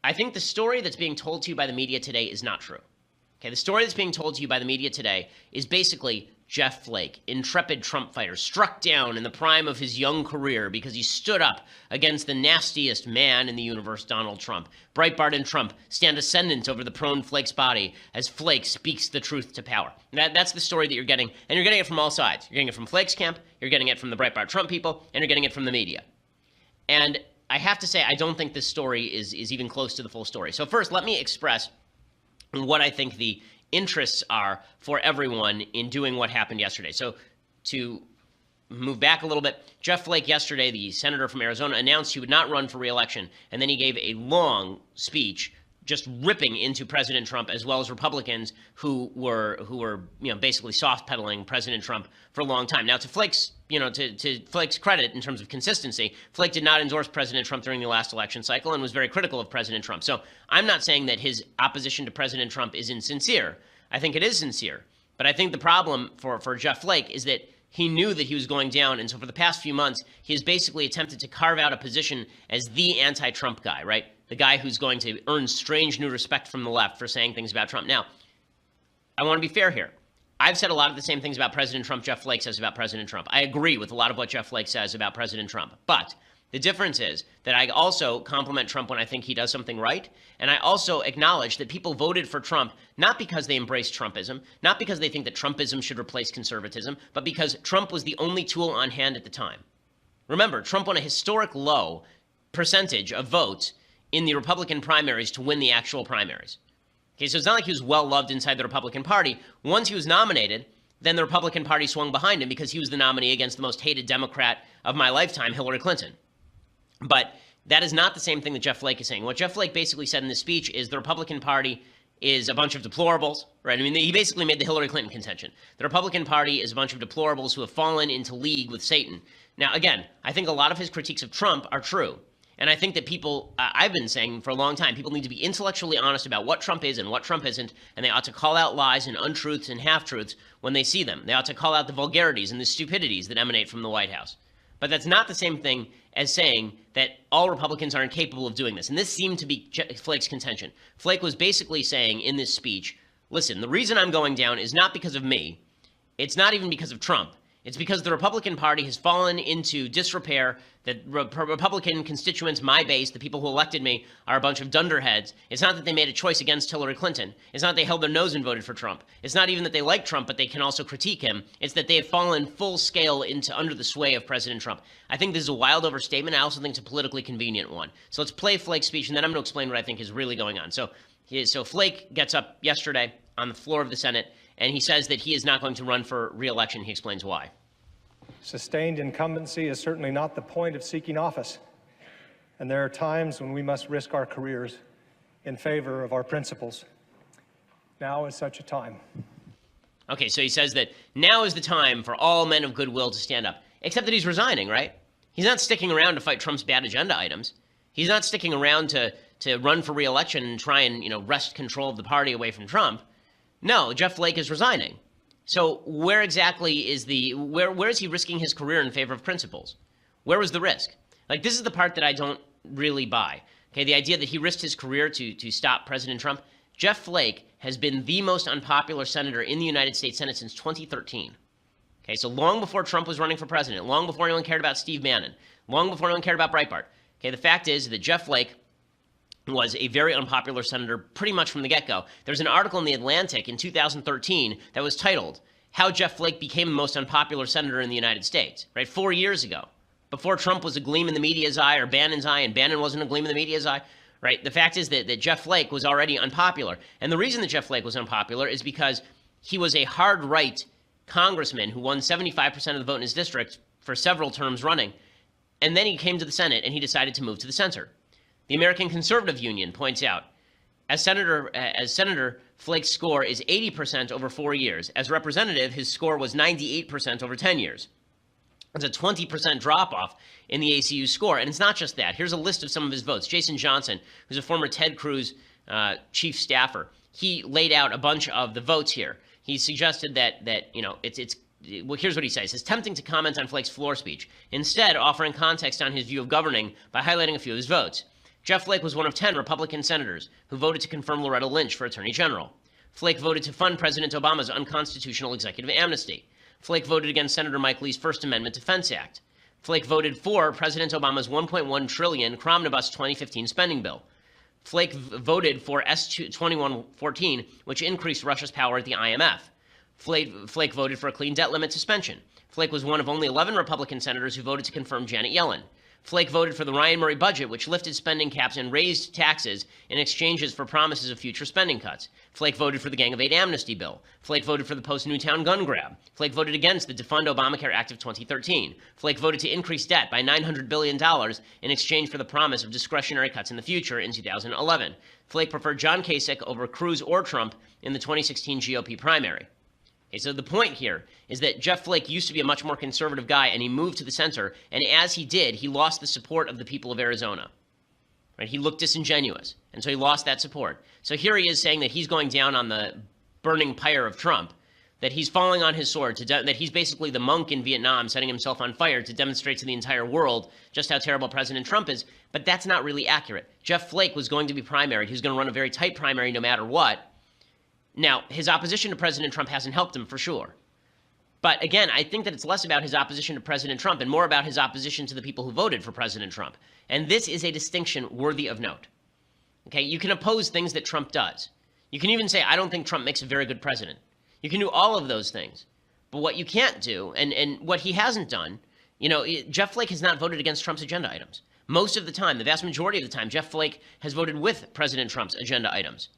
I think the story that's being told to you by the media today is not true. Okay, the story that's being told to you by the media today is basically Jeff Flake, intrepid Trump fighter, struck down in the prime of his young career because he stood up against the nastiest man in the universe, Donald Trump. Breitbart and Trump stand ascendant over the prone Flake's body as Flake speaks the truth to power. That's the story that you're getting, and you're getting it from all sides. You're getting it from Flake's camp, you're getting it from the Breitbart Trump people, and you're getting it from the media. And I have to say, I don't think this story is even close to the full story. So first, let me express what I think the interests are for everyone in doing what happened yesterday. So to move back a little bit, Jeff Flake yesterday, the senator from Arizona, announced he would not run for re-election, and then he gave a long speech just ripping into President Trump, as well as Republicans who were basically soft pedaling President Trump for a long time. Now, to Flake's credit in terms of consistency, Flake did not endorse President Trump during the last election cycle and was very critical of President Trump. So I'm not saying that his opposition to President Trump is insincere. I think it is sincere. But I think the problem for Jeff Flake is that he knew that he was going down, and so for the past few months, he has basically attempted to carve out a position as the anti-Trump guy, right? The guy who's going to earn strange new respect from the left for saying things about Trump. Now, I want to be fair here. I've said a lot of the same things about President Trump Jeff Flake says about President Trump. I agree with a lot of what Jeff Flake says about President Trump. But the difference is that I also compliment Trump when I think he does something right. And I also acknowledge that people voted for Trump not because they embrace Trumpism, not because they think that Trumpism should replace conservatism, but because Trump was the only tool on hand at the time. Remember, Trump won a historic low percentage of votes in the Republican primaries to win the actual primaries. Okay, so it's not like he was well-loved inside the Republican Party. Once he was nominated, then the Republican Party swung behind him because he was the nominee against the most hated Democrat of my lifetime, Hillary Clinton. But that is not the same thing that Jeff Flake is saying. What Jeff Flake basically said in this speech is the Republican Party is a bunch of deplorables, right? I mean, he basically made the Hillary Clinton contention. The Republican Party is a bunch of deplorables who have fallen into league with Satan. Now, again, I think a lot of his critiques of Trump are true. And I think that people, I've been saying for a long time, people need to be intellectually honest about what Trump is and what Trump isn't, and they ought to call out lies and untruths and half-truths when they see them. They ought to call out the vulgarities and the stupidities that emanate from the White House. But that's not the same thing as saying that all Republicans are incapable of doing this. And this seemed to be Flake's contention. Flake was basically saying in this speech, listen, the reason I'm going down is not because of me. It's not even because of Trump. It's because the Republican Party has fallen into disrepair, that Republican constituents, my base, the people who elected me, are a bunch of dunderheads. It's not that they made a choice against Hillary Clinton. It's not that they held their nose and voted for Trump. It's not even that they like Trump, but they can also critique him. It's that they have fallen full scale into under the sway of President Trump. I think this is a wild overstatement. I also think it's a politically convenient one. So let's play Flake's speech, and then I'm going to explain what I think is really going on. So Flake gets up yesterday on the floor of the Senate, and he says that he is not going to run for re-election. He explains why. Sustained incumbency is certainly not the point of seeking office, and there are times when we must risk our careers in favor of our principles. Now is such a time. Okay, so he says that now is the time for all men of goodwill to stand up, except that he's resigning, right? He's not sticking around to fight Trump's bad agenda items. He's not sticking around to run for re-election and try and, wrest control of the party away from Trump. No, Jeff Flake is resigning. So where exactly is where is he risking his career in favor of principles? Where was the risk? Like, this is the part that I don't really buy. Okay, the idea that he risked his career to stop President Trump. Jeff Flake has been the most unpopular senator in the United States Senate since 2013. Okay, so long before Trump was running for president, long before anyone cared about Steve Bannon, long before anyone cared about Breitbart. Okay, the fact is that Jeff Flake was a very unpopular senator pretty much from the get-go. There's an article in The Atlantic in 2013 that was titled, How Jeff Flake Became the Most Unpopular Senator in the United States, right? 4 years ago, before Trump was a gleam in the media's eye or Bannon's eye, and Bannon wasn't a gleam in the media's eye, right? The fact is that Jeff Flake was already unpopular. And the reason that Jeff Flake was unpopular is because he was a hard-right congressman who won 75% of the vote in his district for several terms running. And then he came to the Senate and he decided to move to the center. The American Conservative Union points out, as Senator Flake's score is 80% over 4 years. As representative, his score was 98% over 10 years. It's a 20% drop-off in the ACU score. And it's not just that. Here's a list of some of his votes. Jason Johnson, who's a former Ted Cruz chief staffer, he laid out a bunch of the votes here. He suggested that well, here's what he says. It's tempting to comment on Flake's floor speech, instead offering context on his view of governing by highlighting a few of his votes. Jeff Flake was one of 10 Republican senators who voted to confirm Loretta Lynch for Attorney General. Flake voted to fund President Obama's unconstitutional executive amnesty. Flake voted against Senator Mike Lee's First Amendment Defense Act. Flake voted for President Obama's $1.1 trillion Cromnibus 2015 spending bill. Flake voted for S-2114, which increased Russia's power at the IMF. Flake voted for a clean debt limit suspension. Flake was one of only 11 Republican senators who voted to confirm Janet Yellen. Flake voted for the Ryan Murray budget, which lifted spending caps and raised taxes in exchanges for promises of future spending cuts. Flake voted for the Gang of Eight amnesty bill. Flake voted for the post-Newtown gun grab. Flake voted against the Defund Obamacare Act of 2013. Flake voted to increase debt by $900 billion in exchange for the promise of discretionary cuts in the future in 2011. Flake preferred John Kasich over Cruz or Trump in the 2016 GOP primary. Okay, so the point here is that Jeff Flake used to be a much more conservative guy, and he moved to the center, and as he did, he lost the support of the people of Arizona. Right? He looked disingenuous, and so he lost that support. So here he is saying that he's going down on the burning pyre of Trump, that he's falling on his sword, that he's basically the monk in Vietnam setting himself on fire to demonstrate to the entire world just how terrible President Trump is, but that's not really accurate. Jeff Flake was going to be primaried. He was going to run a very tight primary no matter what. Now, his opposition to President Trump hasn't helped him for sure. But again, I think that it's less about his opposition to President Trump and more about his opposition to the people who voted for President Trump. And this is a distinction worthy of note. Okay, you can oppose things that Trump does. You can even say, I don't think Trump makes a very good president. You can do all of those things. But what you can't do, and what he hasn't done, Jeff Flake has not voted against Trump's agenda items. Most of the time, the vast majority of the time, Jeff Flake has voted with President Trump's agenda items.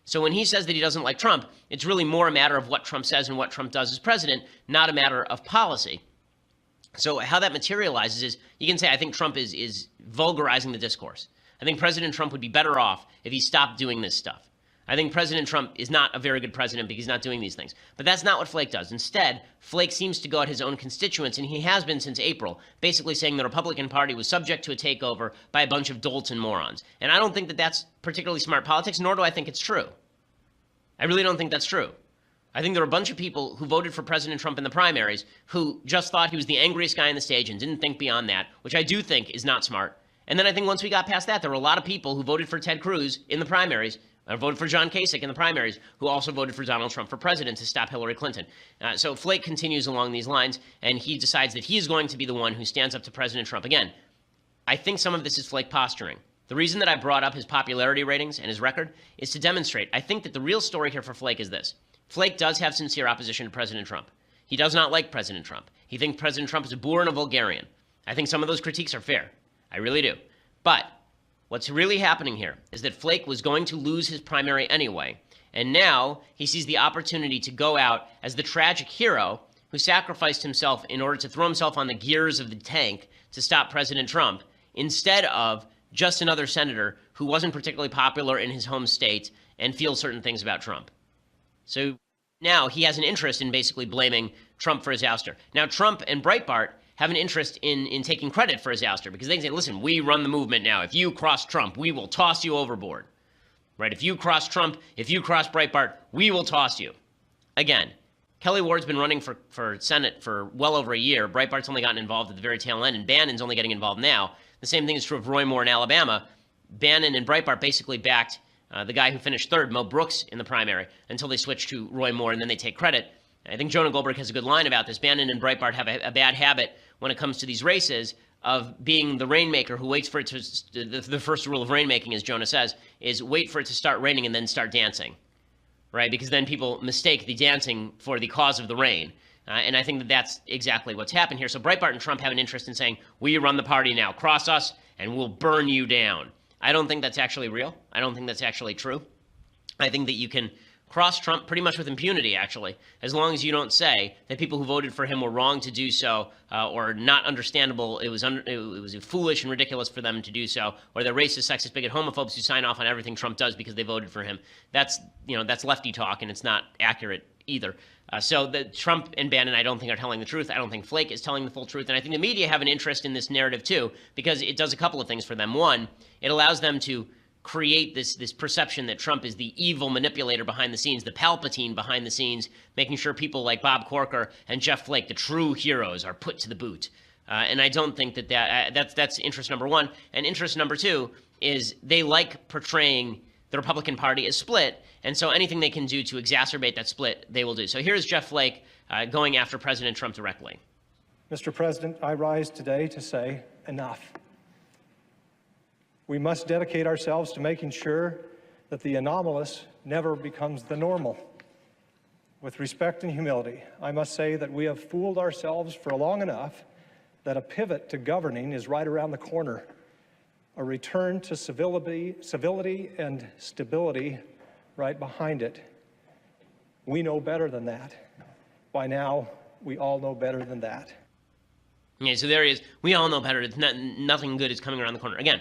So when he says that he doesn't like Trump, it's really more a matter of what Trump says and what Trump does as president, not a matter of policy. So how that materializes is you can say, I think Trump is vulgarizing the discourse. I think President Trump would be better off if he stopped doing this stuff. I think President Trump is not a very good president because he's not doing these things. But that's not what Flake does. Instead, Flake seems to go at his own constituents, and he has been since April, basically saying the Republican Party was subject to a takeover by a bunch of dolts and morons. And I don't think that that's particularly smart politics, nor do I think it's true. I really don't think that's true. I think there were a bunch of people who voted for President Trump in the primaries who just thought he was the angriest guy on the stage and didn't think beyond that, which I do think is not smart. And then I think once we got past that, there were a lot of people who voted for Ted Cruz in the primaries, or voted for John Kasich in the primaries, who also voted for Donald Trump for president to stop Hillary Clinton. So Flake continues along these lines, and he decides that he is going to be the one who stands up to President Trump. Again, I think some of this is Flake posturing. The reason that I brought up his popularity ratings and his record is to demonstrate, I think that the real story here for Flake is this. Flake does have sincere opposition to President Trump. He does not like President Trump. He thinks President Trump is a boor and a vulgarian. I think some of those critiques are fair. I really do. But what's really happening here is that Flake was going to lose his primary anyway, and now he sees the opportunity to go out as the tragic hero who sacrificed himself in order to throw himself on the gears of the tank to stop President Trump, instead of just another senator who wasn't particularly popular in his home state and feels certain things about Trump. So now he has an interest in basically blaming Trump for his ouster. Now, Trump and Breitbart have an interest in taking credit for his ouster because they can say, listen, we run the movement now. If you cross Trump, we will toss you overboard. Right? If you cross Trump, if you cross Breitbart, we will toss you. Again, Kelly Ward's been running for Senate for well over a year. Breitbart's only gotten involved at the very tail end, and Bannon's only getting involved now. The same thing is true of Roy Moore in Alabama. Bannon and Breitbart basically backed the guy who finished third, Mo Brooks, in the primary until they switched to Roy Moore, and then they take credit. I think Jonah Goldberg has a good line about this. Bannon and Breitbart have a bad habit when it comes to these races of being the rainmaker who waits for it to, the first rule of rainmaking, as Jonah says, is wait for it to start raining and then start dancing, right? Because then people mistake the dancing for the cause of the rain. And I think that that's exactly what's happened here. So Breitbart and Trump have an interest in saying, we run the party now, cross us, and we'll burn you down. I don't think that's actually real. I don't think that's actually true. I think that you can cross Trump pretty much with impunity, actually, as long as you don't say that people who voted for him were wrong to do so, or not understandable, it was foolish and ridiculous for them to do so, or they're racist, sexist, bigot, homophobes who sign off on everything Trump does because they voted for him. That's lefty talk, and it's not accurate either. So the Trump and Bannon, I don't think, are telling the truth. I don't think Flake is telling the full truth. And I think the media have an interest in this narrative, too, because it does a couple of things for them. One, it allows them to create this perception that Trump is the evil manipulator behind the scenes, the Palpatine behind the scenes, making sure people like Bob Corker and Jeff Flake, the true heroes, are put to the boot. And I don't think that's interest number one. And interest number two is they like portraying the Republican Party as split, and so anything they can do to exacerbate that split, they will do. So here's Jeff Flake going after President Trump directly. Mr. President, I rise today to say enough. We must dedicate ourselves to making sure that the anomalous never becomes the normal. With respect and humility, I must say that we have fooled ourselves for long enough that a pivot to governing is right around the corner. A return to civility and stability right behind it. We know better than that. By now, we all know better than that. Okay, so there he is. We all know better. Nothing good is coming around the corner. Again,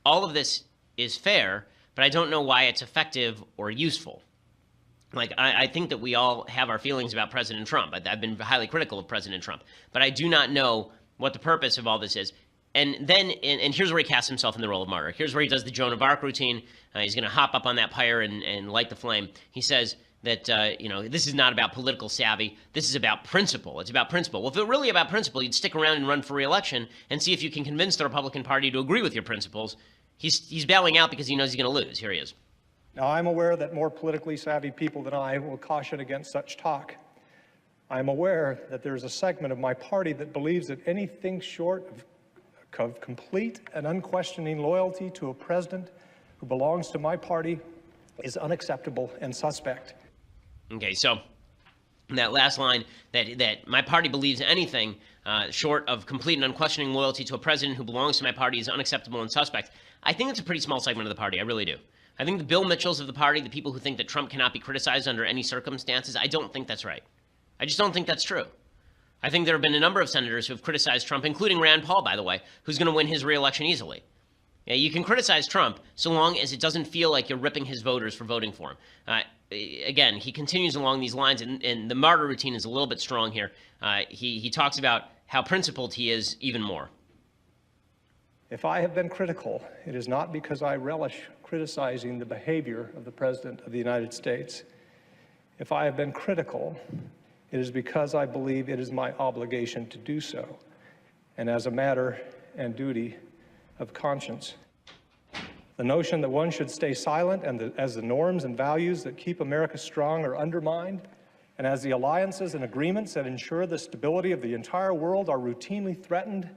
all of this is fair, but I don't know why it's effective or useful. Like, I think that we all have our feelings about President Trump. I've been highly critical of President Trump, but I do not know what the purpose of all this is. And then, and here's where he casts himself in the role of martyr. Here's where he does the Joan of Arc routine. He's going to hop up on that pyre and light the flame. He says that, this is not about political savvy. This is about principle. It's about principle. Well, if it were really about principle, you'd stick around and run for re-election and see if you can convince the Republican Party to agree with your principles. He's bowing out because he knows he's going to lose. Here he is. Now, I'm aware that more politically savvy people than I will caution against such talk. I'm aware that there's a segment of my party that believes that anything short of complete and unquestioning loyalty to a president who belongs to my party is unacceptable and suspect. Okay, so that last line, that my party believes anything short of complete and unquestioning loyalty to a president who belongs to my party is unacceptable and suspect. I think it's a pretty small segment of the party. I really do. I think the Bill Mitchells of the party, the people who think that Trump cannot be criticized under any circumstances, I don't think that's right. I just don't think that's true. I think there have been a number of senators who have criticized Trump, including Rand Paul, by the way, who's going to win his re-election easily. Yeah, you can criticize Trump so long as it doesn't feel like you're ripping his voters for voting for him. Again, he continues along these lines, and the martyr routine is a little bit strong here. He talks about how principled he is even more. If I have been critical, it is not because I relish criticizing the behavior of the President of the United States. If I have been critical, it is because I believe it is my obligation to do so, and as a matter and duty of conscience. The notion that one should stay silent and as the norms and values that keep America strong are undermined, and as the alliances and agreements that ensure the stability of the entire world are routinely threatened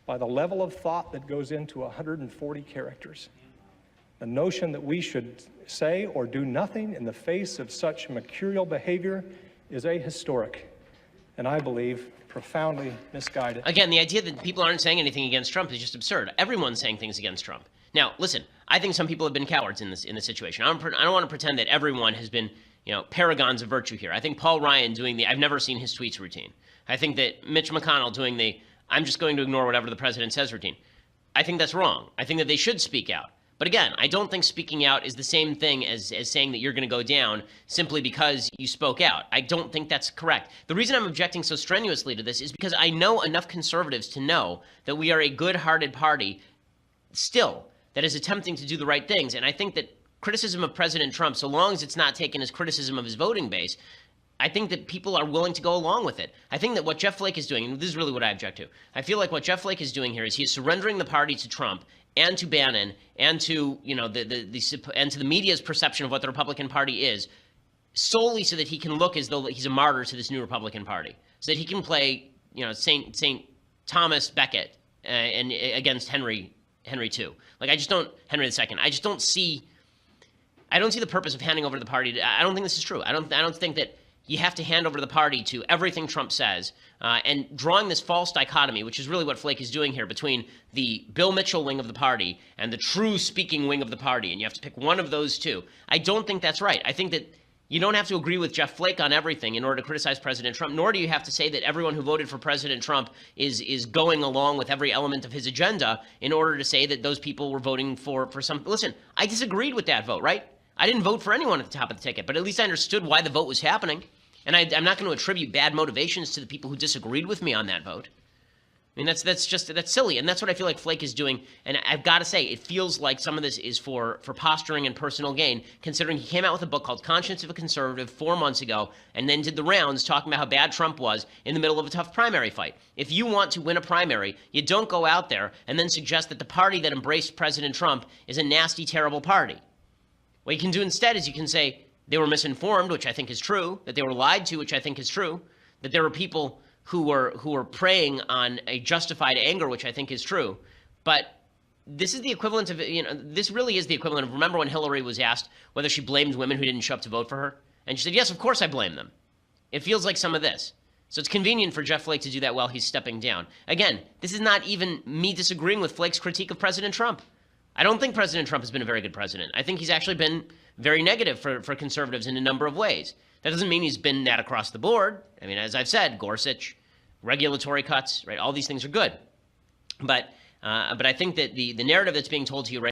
by the level of thought that goes into 140 characters. The notion that we should say or do nothing in the face of such mercurial behavior is ahistoric, and I believe profoundly misguided. Again, the idea that people aren't saying anything against Trump is just absurd. Everyone's saying things against Trump. Now, listen, I think some people have been cowards in this situation. I don't want to pretend that everyone has been, paragons of virtue here. I think Paul Ryan doing I've never seen his tweets routine. I think that Mitch McConnell doing I'm just going to ignore whatever the president says routine. I think that's wrong. I think that they should speak out. But again, I don't think speaking out is the same thing as saying that you're going to go down simply because you spoke out. I don't think that's correct. The reason I'm objecting so strenuously to this is because I know enough conservatives to know that we are a good-hearted party still that is attempting to do the right things. And I think that criticism of President Trump, so long as it's not taken as criticism of his voting base, I think that people are willing to go along with it. I think that what Jeff Flake is doing, and this is really what I object to, I feel like what Jeff Flake is doing here is he's surrendering the party to Trump and to Bannon and to and to the media's perception of what the Republican Party is, solely so that he can look as though he's a martyr to this new Republican Party, so that he can play Saint Thomas Becket and against Henry II. Like Henry II. I don't see the purpose of handing over the party. I don't think this is true. I don't think that you have to hand over the party to everything Trump says, and drawing this false dichotomy, which is really what Flake is doing here, between the Bill Mitchell wing of the party and the true speaking wing of the party, and you have to pick one of those two. I don't think that's right. I think that you don't have to agree with Jeff Flake on everything in order to criticize President Trump, nor do you have to say that everyone who voted for President Trump is going along with every element of his agenda in order to say that those people were voting for some. Listen, I disagreed with that vote, right? I didn't vote for anyone at the top of the ticket, but at least I understood why the vote was happening. And I'm not going to attribute bad motivations to the people who disagreed with me on that vote. I mean, that's silly, and that's what I feel like Flake is doing. And I've got to say, it feels like some of this is for posturing and personal gain, considering he came out with a book called Conscience of a Conservative 4 months ago, and then did the rounds talking about how bad Trump was in the middle of a tough primary fight. If you want to win a primary, you don't go out there and then suggest that the party that embraced President Trump is a nasty, terrible party. What you can do instead is you can say they were misinformed, which I think is true, that they were lied to, which I think is true, that there were people who were preying on a justified anger, which I think is true. But this is the equivalent of, this really is the equivalent of, remember when Hillary was asked whether she blamed women who didn't show up to vote for her? And she said, yes, of course I blame them. It feels like some of this. So it's convenient for Jeff Flake to do that while he's stepping down. Again, this is not even me disagreeing with Flake's critique of President Trump. I don't think President Trump has been a very good president. I think he's actually been very negative for conservatives in a number of ways. That doesn't mean he's been that across the board. I mean, as I've said, Gorsuch, regulatory cuts, right? All these things are good. But I think that the narrative that's being told to you right